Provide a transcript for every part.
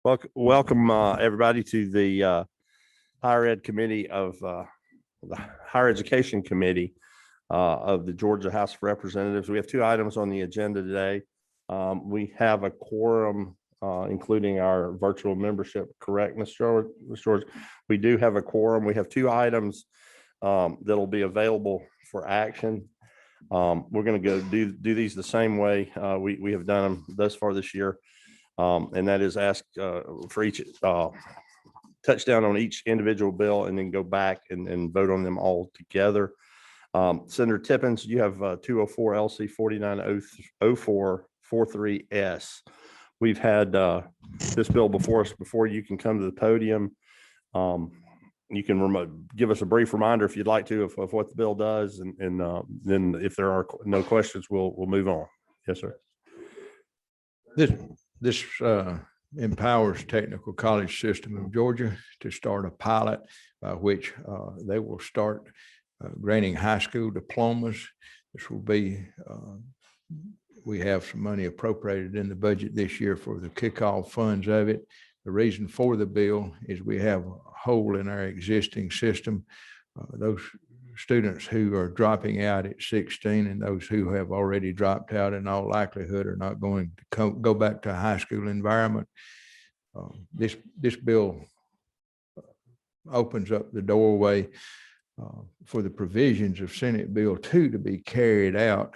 Welcome everybody to the Higher Ed Committee of the Higher Education Committee of the Georgia House of Representatives. We have two items on the agenda today. We have a quorum, including our virtual membership. Correct, Ms. George? We do have a quorum. We have two items that'll be available for action. We're going to go do these the same way we have done them thus far this year. And that is ask for each touchdown on each individual bill and then go back and vote on them all together. Senator Tippins, you have 204 LC 490443S. We've had this bill before us before. You can come to the podium. You can give us a brief reminder if you'd like to of what the bill does, and then if there are no questions, we'll move on. Yes, sir. This empowers Technical College System of Georgia to start a pilot by which they will start granting high school diplomas. This will be, we have some money appropriated in the budget this year for the kickoff funds of it. The reason for the bill is we have a hole in our existing system. Those students who are dropping out at 16 and those who have already dropped out in all likelihood are not going to go back to a high school environment. This bill opens up the doorway for the provisions of Senate Bill 2 to be carried out,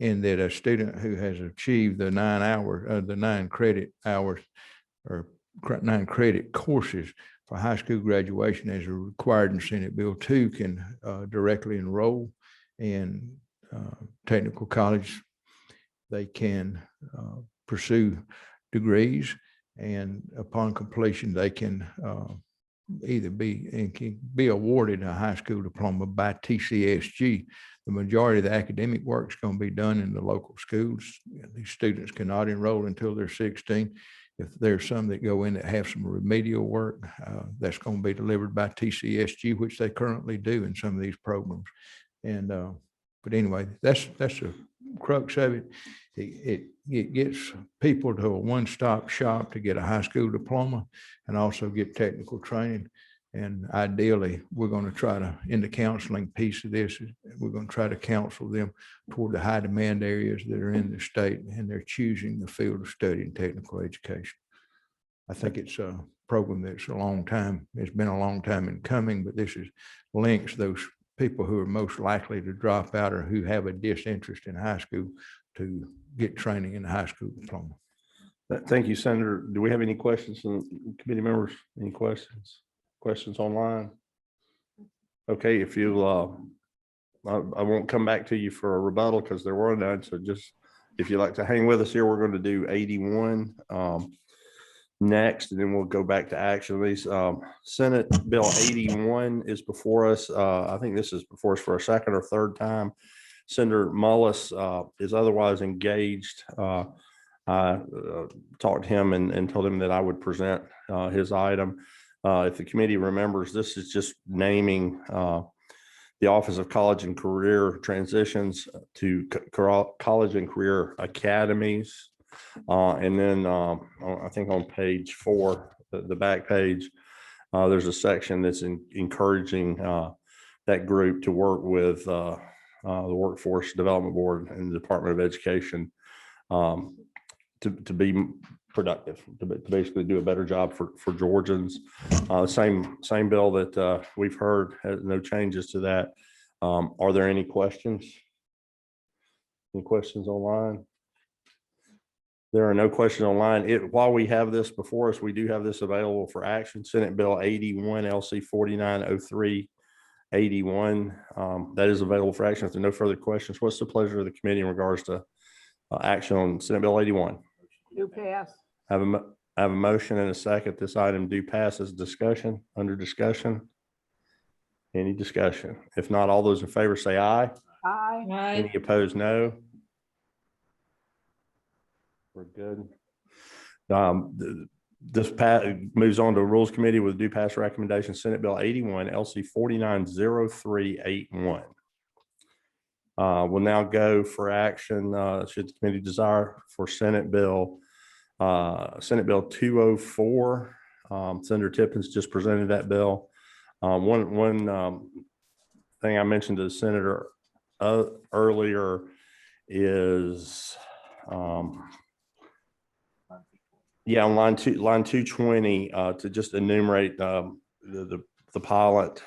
in that a student who has achieved the 9 credit hours or 9 credit courses for high school graduation as required in Senate Bill 2 can directly enroll in technical college. They can pursue degrees, and upon completion, they can either be awarded a high school diploma by TCSG. The majority of the academic work is going to be done in the local schools. These students cannot enroll until they're 16. If there's some that go in that have some remedial work, that's going to be delivered by TCSG, which they currently do in some of these programs. And but anyway, that's the crux of it. It gets people to a one-stop shop to get a high school diploma and also get technical training. And ideally, we're going to try to, in the counseling piece of this, we're going to try to counsel them toward the high demand areas that are in the state, and they're choosing the field of study in technical education. I think it's a program that's a long time, it's been a long time in coming, but this links those people who are most likely to drop out or who have a disinterest in high school to get training in the high school diploma. Thank you, Senator. Do we have any questions from committee members? Any questions? Questions online? Okay, if you I won't come back to you for a rebuttal because there were none. So just if you'd like to hang with us here, we're going to do 81 next, and then we'll go back to action. These Senate Bill 81 is before us. I think this is before us for a second or third time. Senator Mullis is otherwise engaged. I talked to him and told him that I would present his item. If the committee remembers, this is just naming the Office of College and Career Transitions to College and Career Academies. And then I think on page 4, the back page, there's a section that's encouraging that group to work with the Workforce Development Board and the Department of Education to be productive, to basically do a better job for Georgians. Same bill that we've heard, has no changes to that. Are there any questions? Any questions online? There are no questions online. While we have this before us, we do have this available for action. Senate Bill 81 LC 490381. That is available for action. If there are no further questions, what's the pleasure of the committee in regards to action on Senate Bill 81? Do pass. I have a motion and a second. This item do pass as discussion. Under discussion. Any discussion? If not, all those in favor say aye. Aye. Any opposed, no. We're good. This moves on to Rules Committee with due pass recommendation. Senate Bill 81 LC 490381. We'll now go for action. Should the committee desire for Senate Bill Senate Bill 204. Senator Tippins just presented that bill. One thing I mentioned to the senator earlier is, yeah, on line 220, to just enumerate the pilot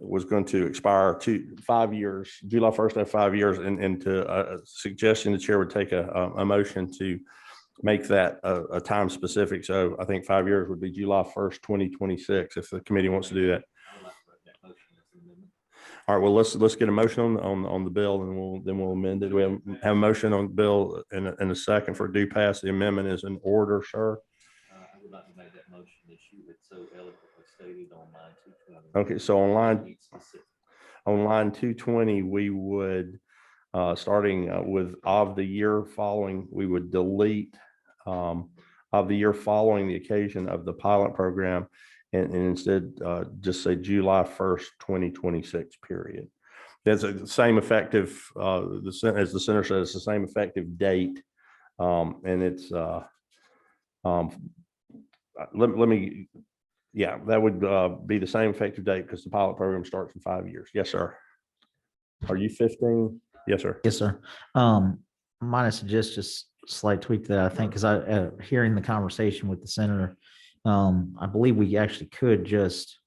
was going to expire 5 years, July 1st of 5 years, and to a suggestion the chair would take a motion to make that a time specific. So I think 5 years would be July 1st, 2026, if the committee wants to do that. All right, well, let's get a motion on the bill, and we'll amend it. We have a motion on the bill and a second for due pass. The amendment is in order, sir. I would like to make that motion that you had so eloquently stated on line 220. Okay, so on line 220, we would, starting with of the year following, we would delete of the year following the occasion of the pilot program, and instead just say July 1st, 2026, period. That's the same effective, as the center says, it's the same effective date. And it's, let me, yeah, that would be the same effective date because the pilot program starts in 5 years. Yes, sir. Are you 15? Yes, sir. Yes, sir. Might suggest just slight tweak that I think, because hearing the conversation with the senator, I believe we actually could just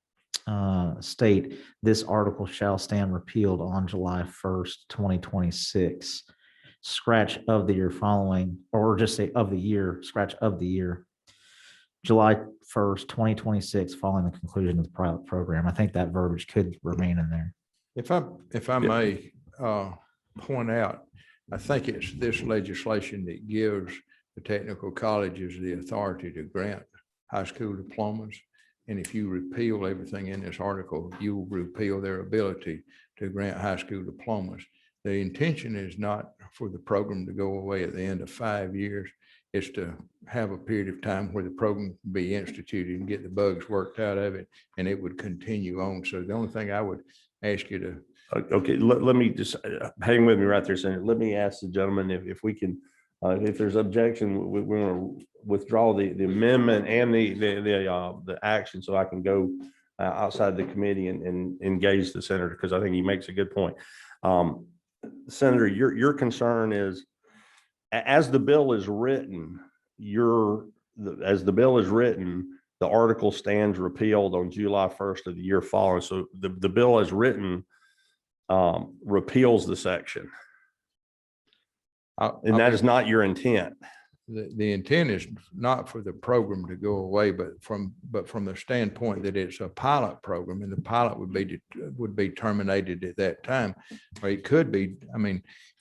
state this article shall stand repealed on July 1st, 2026. Scratch of the year following, or just say of the year, scratch of the year, July 1st, 2026, following the conclusion of the pilot program. I think that verbiage could remain in there. If I may point out, I think it's this legislation that gives the technical colleges the authority to grant high school diplomas. And if you repeal everything in this article, you will repeal their ability to grant high school diplomas. The intention is not for the program to go away at the end of 5 years. It's to have a period of time where the program can be instituted and get the bugs worked out of it, and it would continue on. So the only thing I would ask you to. Okay, let me just hang with me right there, Senator. Let me ask the gentleman if we can, if there's objection, we want to withdraw the amendment and the action, so I can go outside the committee and engage the senator, because I think he makes a good point. Senator, your concern is, as the bill is written, as the bill is written, the article stands repealed on July 1st of the year following. So the bill as written repeals the section. And that is not your intent. The intent is not for the program to go away, but from the standpoint that it's a pilot program, and the pilot would be terminated at that time. Or it could be,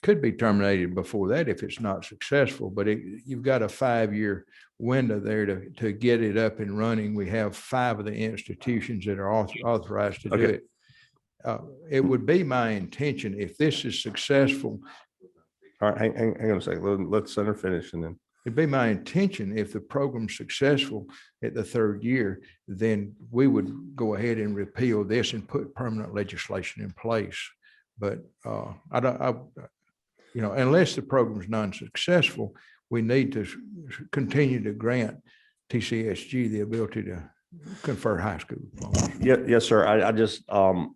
could be terminated before that if it's not successful, but you've got a 5-year window there to get it up and running. We have 5 of the institutions that are authorized to do it. It would be my intention, if this is successful. All right, hang on a second. Let the senator finish, and then. It'd be my intention, if the program's successful at the 3rd year, then we would go ahead and repeal this and put permanent legislation in place. But unless the program's non-successful, we need to continue to grant TCSG the ability to confer high school diplomas. Yes, sir. I just,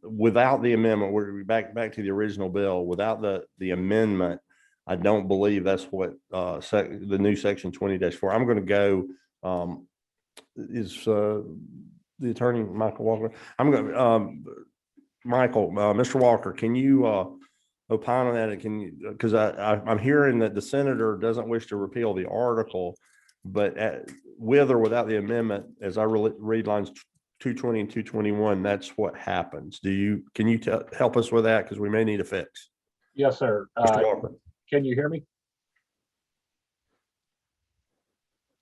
without the amendment, we're back to the original bill. Without the amendment, I don't believe that's what the new section 20-4. I'm going to go. Is the attorney Michael Walker? I'm going to Michael, Mr. Walker. Can you opine on that? Can you, because I'm hearing that the senator doesn't wish to repeal the article, but with or without the amendment, as I read lines 220 and 221, that's what happens. Can you help us with that, because we may need a fix? Yes, sir. Mr. Walker. Can you hear me?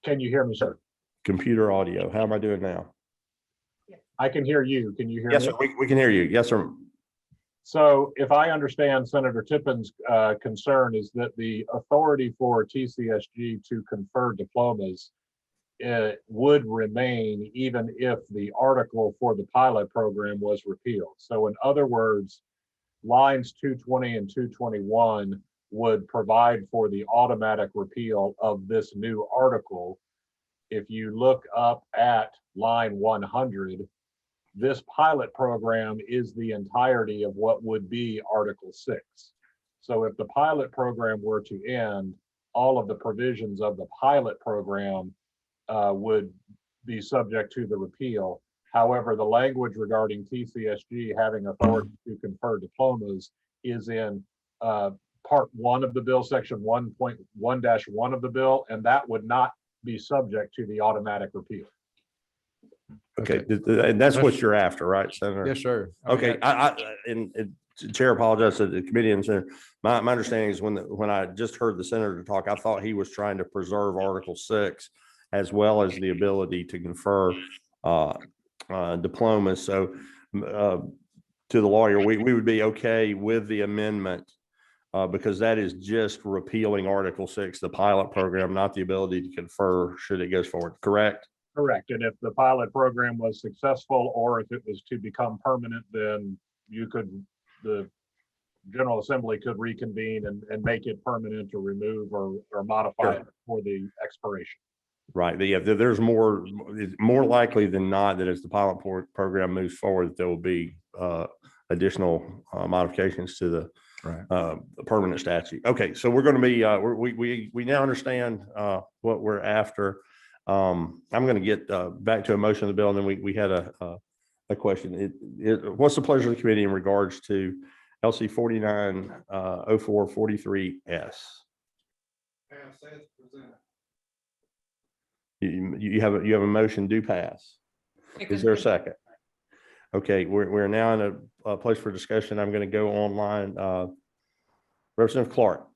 Can you hear me, sir? Computer audio. How am I doing now? I can hear you. Can you hear Yes, me? sir. We can hear you. Yes, sir. So if I understand Senator Tippin's concern is that the authority for TCSG to confer diplomas would remain even if the article for the pilot program was repealed. So in other words, lines 220 and 221 would provide for the automatic repeal of this new article. If you look up at line 100, this pilot program is the entirety of what would be Article 6. So if the pilot program were to end, all of the provisions of the pilot program would be subject to the repeal. However, the language regarding TCSG having authority to confer diplomas is in part 1 of the bill, section 1.1-1 of the bill, and that would not be subject to the automatic repeal. Okay, and that's what you're after, right, Senator? Yes, sir. I mean, Okay, and Chair apologized to the committee and Senator. My understanding is when I just heard the senator talk, I thought he was trying to preserve Article 6 as well as the ability to confer diplomas. So to the lawyer, we would be okay with the amendment because that is just repealing Article 6, the pilot program, not the ability to confer should it goes forward, correct? Correct. And if the pilot program was successful, or if it was to become permanent, then the General Assembly could reconvene and make it permanent or remove or modify it for the expiration. Right. Yeah, there's it's more likely than not that as the pilot program moves forward, there will be additional modifications to the permanent statute. Okay, so we're going to be we now understand what we're after. I'm going to get back to a motion of the bill, and then we had a question. What's the pleasure of the committee in regards to LC 490443S? You have a motion do pass. Is there a second? Okay, we're now in a place for discussion. I'm going to go online. Representative Clark.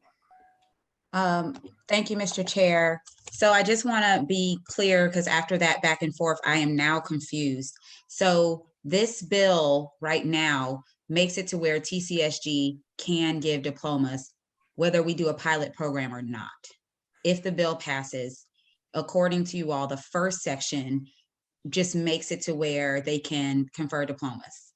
Thank you, Mr. Chair. So I just want to be clear because after that back and forth, I am now confused. So this bill right now makes it to where TCSG can give diplomas, whether we do a pilot program or not. If the bill passes, according to you all, the first section just makes it to where they can confer diplomas.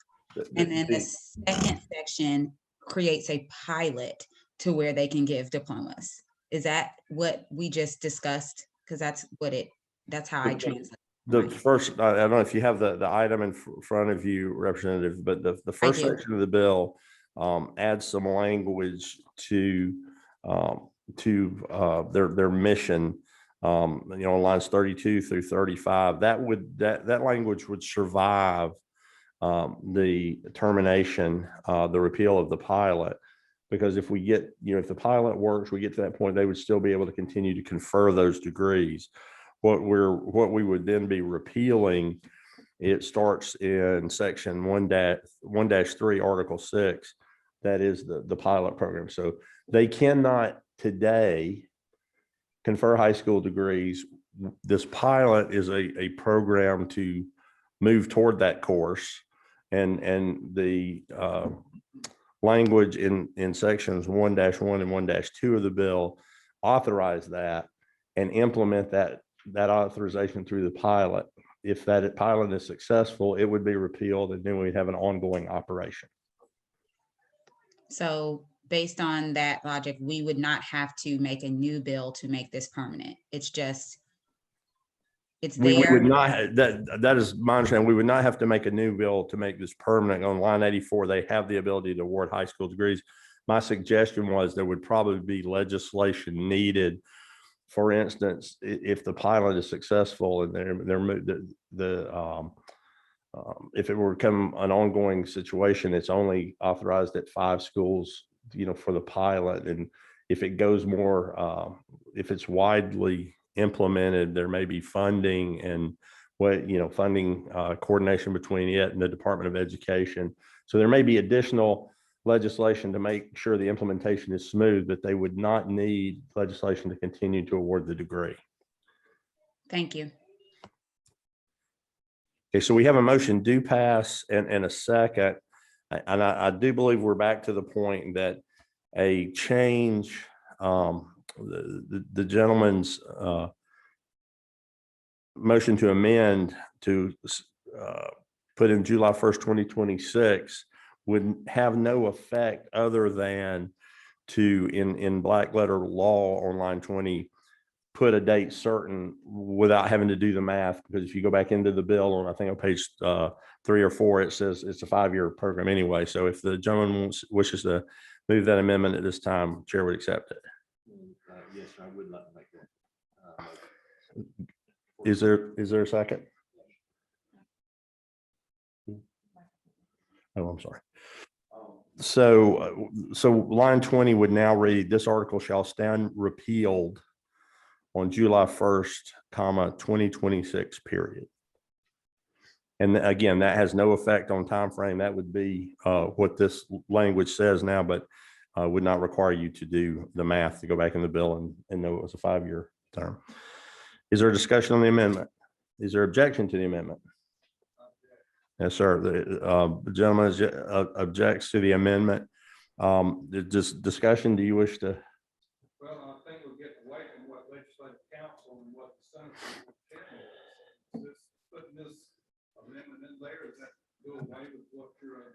And then the second section creates a pilot to where they can give diplomas. Is that what we just discussed? Because that's how I translate. The first, I don't know if you have the item in front of you, Representative, but the first section of the bill adds some language to their mission. On lines 32 through 35, that language would survive the termination, the repeal of the pilot, because if we get, if the pilot works, we get to that point, they would still be able to continue to confer those degrees. What we would then be repealing, it starts in section 1-3, Article 6. That is the pilot program. So they cannot today confer high school degrees. This pilot is a program to move toward that course, and the language in sections 1-1 and 1-2 of the bill authorize that and implement that authorization through the pilot. If that pilot is successful, it would be repealed, and then we'd have an ongoing operation. So based on that logic, we would not have to make a new bill to make this permanent. It's just, it's We there. would not, that is my understanding. We would not have to make a new bill to make this permanent. On line 84, they have the ability to award high school degrees. My suggestion was there would probably be legislation needed. For instance, if the pilot is successful and if it were to become an ongoing situation, it's only authorized at 5 schools, for the pilot. And if it goes more, if it's widely implemented, there may be funding and funding coordination between it and the Department of Education. So there may be additional legislation to make sure the implementation is smooth, but they would not need legislation to continue to award the degree. Thank you. Okay, so we have a motion do pass and a second. And I do believe we're back to the point that a change, the gentleman's motion to amend to put in July 1st, 2026 would have no effect other than to, in black letter law on line 20, put a date certain without having to do the math, because if you go back into the bill on, I think on page 3 or 4, it says it's a 5-year program anyway. So if the gentleman wishes to move that amendment at this time, chair would accept it. Yes, sir, I would like to make that. Motion. Is there a second? Oh, I'm sorry. So line 20 would now read, this article shall stand repealed on July 1st, 2026, period. And again, that has no effect on time frame. That would be what this language says now, but would not require you to do the math to go back in the bill and know it was a 5-year term. Is there a discussion on the amendment? Is there objection to the amendment? Yes, sir. The gentleman objects to the amendment. Discussion, do you wish to? Well, I think we're getting away from what legislative council and what the Senate. Just putting this amendment in there, is that go away with what you're?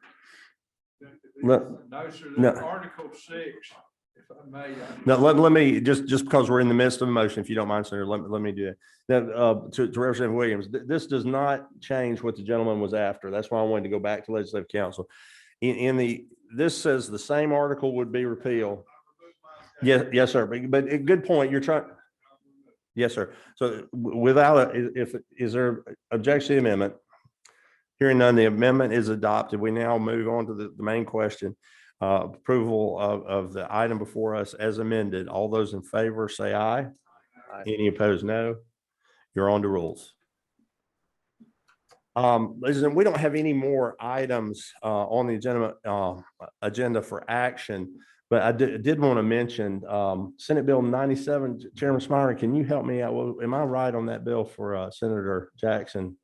No, sir, No. Article 6, if I may. No, let me, just because we're in the midst of a motion, if you don't mind, Senator, let me do that. Now, to Representative Williams, this does not change what the gentleman was after. That's why I wanted to go back to legislative council. This says the same article would be repealed. Yes, sir. But a good point. You're trying. Yes, sir. So without, is there objection to the amendment? Hearing none, the amendment is adopted. We now move on to the main question. Approval of the item before us as amended. All those in favor say aye. Any opposed, no. You're on to rules. Ladies and gentlemen, we don't have any more items on the agenda for action, but I did want to mention Senate Bill 97. Chairman Smyrie, can you help me out? Well, am I right on that bill for Senator Jackson?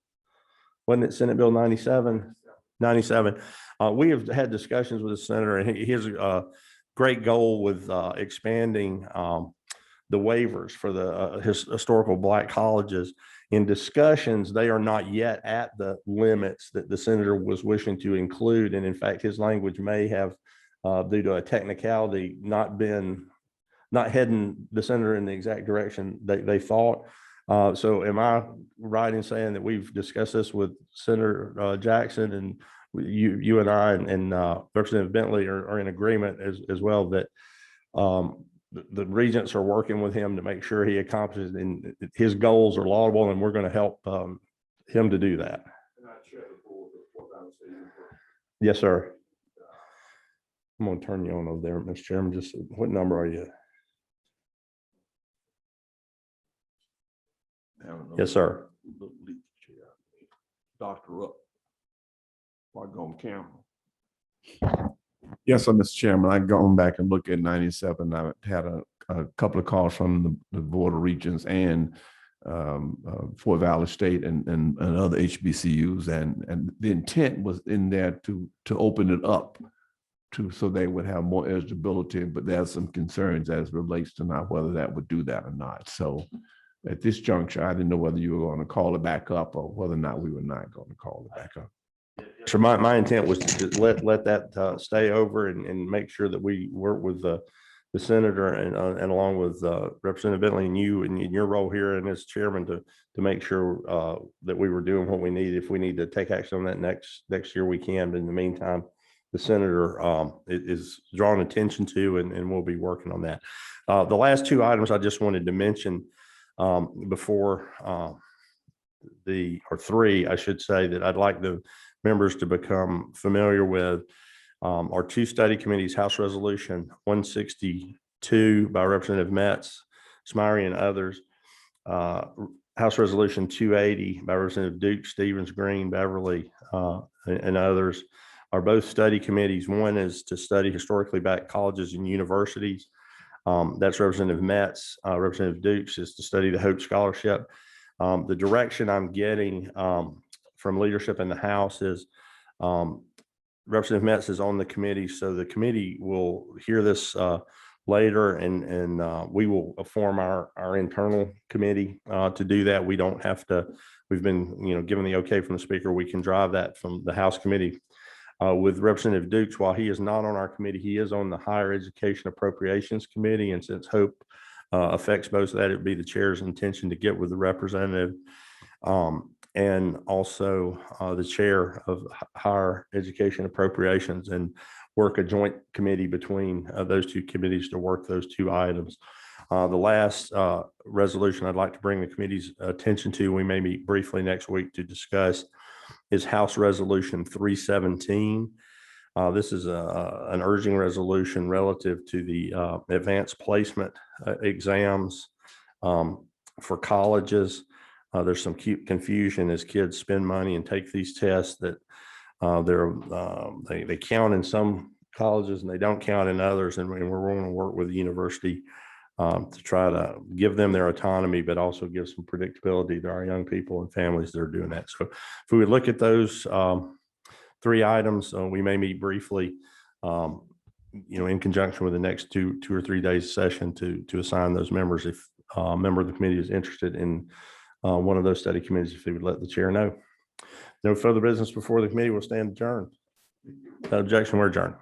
Wasn't it Senate Bill 97? 97. We have had discussions with the senator, and he has a great goal with expanding the waivers for the historical Black colleges. In discussions, they are not yet at the limits that the senator was wishing to include. And in fact, his language may have, due to a technicality, not heading the senator in the exact direction they thought. So am I right in saying that we've discussed this with Senator Jackson, and you and I and Representative Bentley are in agreement as well that the regents are working with him to make sure he accomplishes, and his goals are laudable, and we're going to help him to do that. Yes, sir. I'm going to turn you on over there, Mr. Chairman. Just what number are you? Yes, sir. Dr. Up. While go on camera. Yes, sir, Mr. Chairman. I've gone back and looked at 97. I had a couple of calls from the Board of Regents and Fort Valley State and other HBCUs, and the intent was in there to open it up so they would have more eligibility, but there's some concerns as relates to not whether that would do that or not. So at this juncture, I didn't know whether you were going to call it back up or whether or not we were not going to call it back up. So my intent was to let that stay over and make sure that we work with the senator and along with Representative Bentley and you and your role here and as chairman to make sure that we were doing what we need. If we need to take action on that next year, we can. But in the meantime, the senator is drawing attention to, and we'll be working on that. The last two items I just wanted to mention before three, I should say, that I'd like the members to become familiar with our two study committees, House Resolution 162 by Representative Metz, Smyrie, and others, House Resolution 280 by Representative Duke, Stevens, Green, Beverly, and others, are both study committees. One is to study historically Black colleges and universities. That's Representative Metz. Representative Dukes is to study the Hope Scholarship. The direction I'm getting from leadership in the House is Representative Metz is on the committee, so the committee will hear this later, and we will form our internal committee to do that. We don't have to. We've been, given the okay from the speaker. We can drive that from the House committee. With Representative Dukes, while he is not on our committee, he is on the Higher Education Appropriations Committee. And since Hope affects both of that, it'd be the chair's intention to get with the representative. And also the chair of Higher Education Appropriations, and work a joint committee between those two committees to work those two items. The last resolution I'd like to bring the committee's attention to, we may meet briefly next week to discuss, is House Resolution 317. This is an urging resolution relative to the advanced placement exams for colleges. There's some confusion as kids spend money and take these tests that they count in some colleges and they don't count in others. And we're going to work with the university to try to give them their autonomy, but also give some predictability to our young people and families that are doing that. So if we would look at those three items, we may meet briefly, in conjunction with the next two or 3 days session to assign those members. If a member of the committee is interested in one of those study committees, if they would let the chair know. No further business before the committee, will stand adjourned. No objection, we're adjourned.